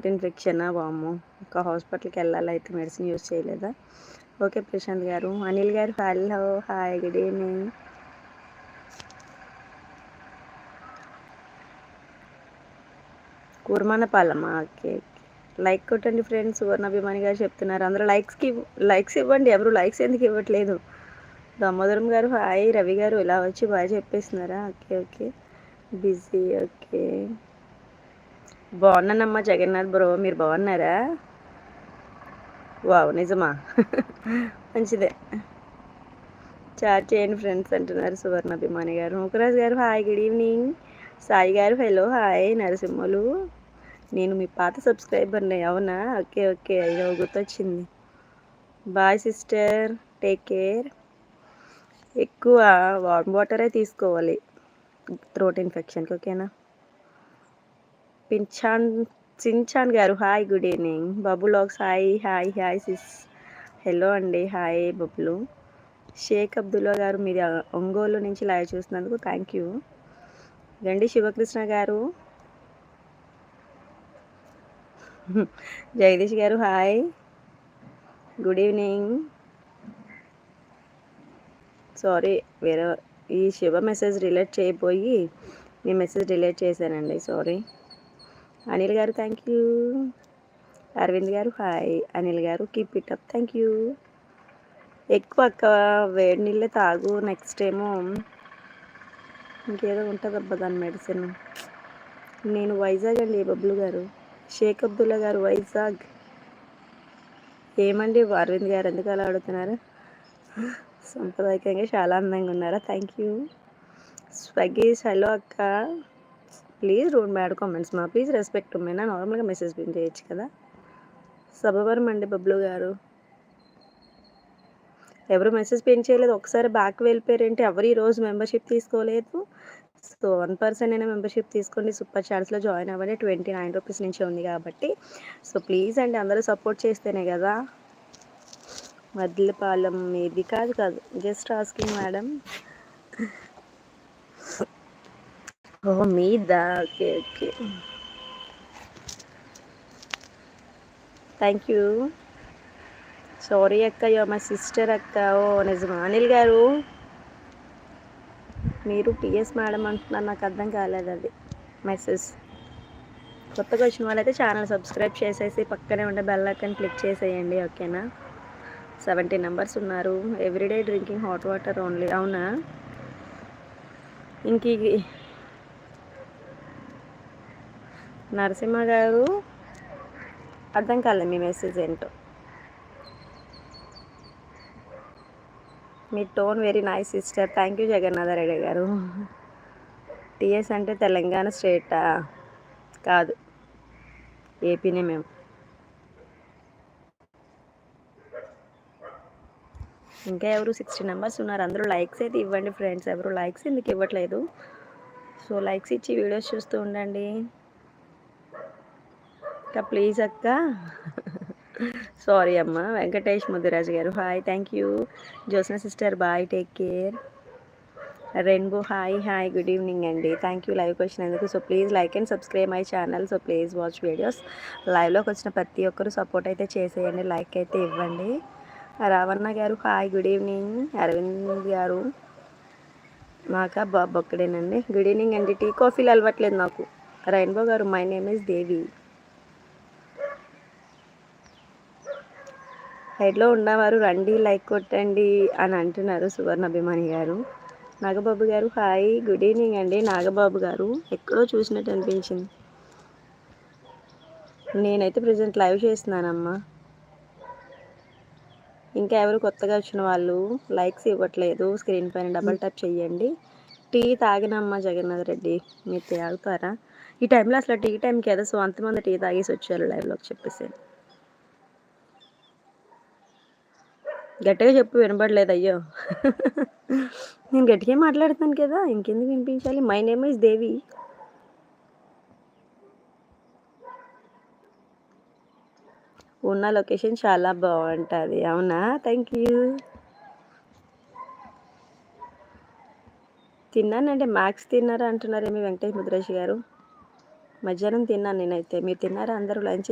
ఇన్ఫెక్షనా వామ్మో! ఒక హాస్పిటల్‌కి వెళ్ళాలి అయితే మెడిసిన్ యూజ్ చేయలేదా? Okay Prashanth garu. Anil garu hello hi good evening. కూర్మానపాలెమా? ఓకే. లైక్ కొట్టండి ఫ్రెండ్స్. సువర్ణాభిమాని గారు చెప్తున్నారు. అందరూ లైక్స్ ఇవ్వండి. ఎవరు లైక్స్ ఎందుకు ఇవ్వట్లేదు? దామోదరం గారు హాయ్. రవి గారు ఇలా వచ్చి బాగా చెప్పేస్తున్నారా? Okay okay. Busy okay. బాగున్నానమ్మా జగన్నాథ్ బ్రో. మీరు బాగున్నారా? వావ్ నిజమా? మంచిదే. చాట్ చేయండి ఫ్రెండ్స్ అంటున్నారు సువర్ణాభిమాని గారు. ముఖరాజ్ గారు హాయ్ గుడ్ ఈవినింగ్. సాయి గారు హలో హాయ్. నరసింహులు నేను మీ పాత సబ్స్క్రైబర్ని అవునా? ఓకే ఓకే అయ్యో గుర్తొచ్చింది. Bye sister take care. ఎక్కువ వామ్ వాటరే తీసుకోవాలి థ్రోట్ ఇన్ఫెక్షన్కి ఓకేనా. Shinchan garu hi good evening. Babu logs hi hi hi sis. Hello అండి హాయ్ బబ్లు. షేక్ అబ్దుల్లా గారు మీరు ఒంగోలు నుంచి లైవ్ చూసినందుకు థ్యాంక్ యూ. గండి శివకృష్ణ గారు జగదీష్ గారు హాయ్ గుడ్ ఈవినింగ్. సారీ వేరే ఈ శివ మెసేజ్ రిలేట్ చేయబోయి మీ మెసేజ్ రిలేట్ చేశానండి సారీ. అనిల్ గారు థ్యాంక్ యూ. అరవింద్ గారు హాయ్. అనిల్ గారు keep it up thank you. ఎక్కువ అక్క వేడి నీళ్ళే తాగు. నెక్స్ట్ ఏమో ఇంకేదో ఉంటుందబ్బా దాని మెడిసిన్. నేను వైజాగ్ అండి బబ్లు గారు. షేక్ అబ్దుల్లా గారు వైజాగ్. ఏమండి అరవింద్ గారు ఎందుకు అలా అడుగుతున్నారు? సాంప్రదాయకంగా చాలా అందంగా ఉన్నారా? Thank you. స్వగీస్ హలో అక్క. ప్లీజ్ డోంట్ బ్యాడ్ కామెంట్స్ మా. ప్లీజ్ రెస్పెక్ట్ ఉమ్మేనా. నార్మల్గా మెసేజ్ పిన్ చేయొచ్చు కదా. సభవరం అండి బబ్లు గారు. ఎవరు మెసేజ్ పిన్ చేయలేదు. ఒకసారి బ్యాక్ వెళ్ళిపోయారేంటి? ఎవరు ఈరోజు మెంబర్షిప్ తీసుకోలేదు. సో 1% అయినా మెంబర్షిప్ తీసుకోండి. సూపర్ చాట్స్లో జాయిన్ అవ్వండి. 29 రూపీస్ నుంచి ఉంది కాబట్టి. సో ప్లీజ్ అండి అందరూ సపోర్ట్ చేస్తేనే కదా. మద్దిలపాలెం ఇది కాదు జస్ట్ ఆస్కింగ్ మేడం. ఓ మీదా okay okay thank you. Sorry అక్క మా సిస్టర్ అక్క. ఓ నిజమా? అనిల్ గారు మీరు టిఎస్ మేడం అంటున్నారు. నాకు అర్థం కాలేదు అది మెసేజ్. కొత్తగా వచ్చిన వాళ్ళైతే ఛానల్ సబ్స్క్రైబ్ చేసేసి పక్కనే ఉండే బెల్ ఐకాన్ క్లిక్ చేసేయండి ఓకేనా. 70 మెంబర్స్ ఉన్నారు. Everyday drinking hot water only. అవునా? ఇంక నరసింహ గారు అర్థం కాలేదు మీ మెసేజ్ ఏంటో. మీ tone very nice sister. Thank you Jagannatha Reddy garu. TS అంటే తెలంగాణ స్టేటా? కాదు ఏపీనే మేము. ఇంకా ఎవరు 60 మెంబర్స్ ఉన్నారు. అందరూ లైక్స్ అయితే ఇవ్వండి ఫ్రెండ్స్. ఎవరు లైక్స్ ఎందుకు ఇవ్వట్లేదు? సో లైక్స్ ఇచ్చి వీడియోస్ చూస్తూ ఉండండి అక్క ప్లీజ్ అక్క. సారీ అమ్మ. Venkatesh Mudiraju garu hi thank you. Jyotsna sister bye take care. Rainbow hi hi good evening అండి. థ్యాంక్ యూ లైవ్కి వచ్చినందుకు. So please like and subscribe my channel. So please watch videos. లైవ్లోకి వచ్చిన ప్రతి ఒక్కరు సపోర్ట్ అయితే చేసేయండి. లైక్ అయితే ఇవ్వండి. రావణ గారు హాయ్ గుడ్ ఈవినింగ్. అరవింద్ గారు మాకా బాబు ఒక్కడేనండి. గుడ్ ఈవినింగ్ అండి. టీ కాఫీలు అలవట్లేదు నాకు. రెయిన్బో గారు మై నేమ్ ఇస్ దేవి. హెడ్లో ఉన్నవారు రండి లైక్ కొట్టండి అని అంటున్నారు సువర్ణ అభిమాని గారు. నాగబాబు గారు హాయ్ గుడ్ ఈవినింగ్ అండి. నాగబాబు గారు ఎక్కడో చూసినట్టు అనిపించింది. నేనైతే ప్రజెంట్ లైవ్ చేస్తున్నానమ్మా. ఇంకా ఎవరు కొత్తగా వచ్చిన వాళ్ళు లైక్స్ ఇవ్వట్లేదు. స్క్రీన్ పైన డబల్ ట్యాప్ చేయండి. టీ తాగినమ్మా జగన్నాథ్ రెడ్డి. మీరు తాగుతారా ఈ టైంలో? అసలు టీ టైంకి ఏదో సో అంతమంది టీ తాగేసి వచ్చారు లైవ్లోకి చెప్పేసి. గట్టిగా చెప్పు వినపడలేదు. అయ్యో నేను గట్టిగా మాట్లాడుతాను కదా, ఇంకెందుకు వినిపించాలి? మై నేమ్ ఇస్ దేవి. ఉన్న లొకేషన్ చాలా బాగుంటుంది. అవునా? Thank you. తిన్నానంటే మ్యాక్స్ తిన్నారా అంటున్నారేమి వెంకటేష్ ముద్రేష్ గారు. మధ్యాహ్నం తిన్నాను నేనైతే. మీరు తిన్నారా అందరూ లంచ్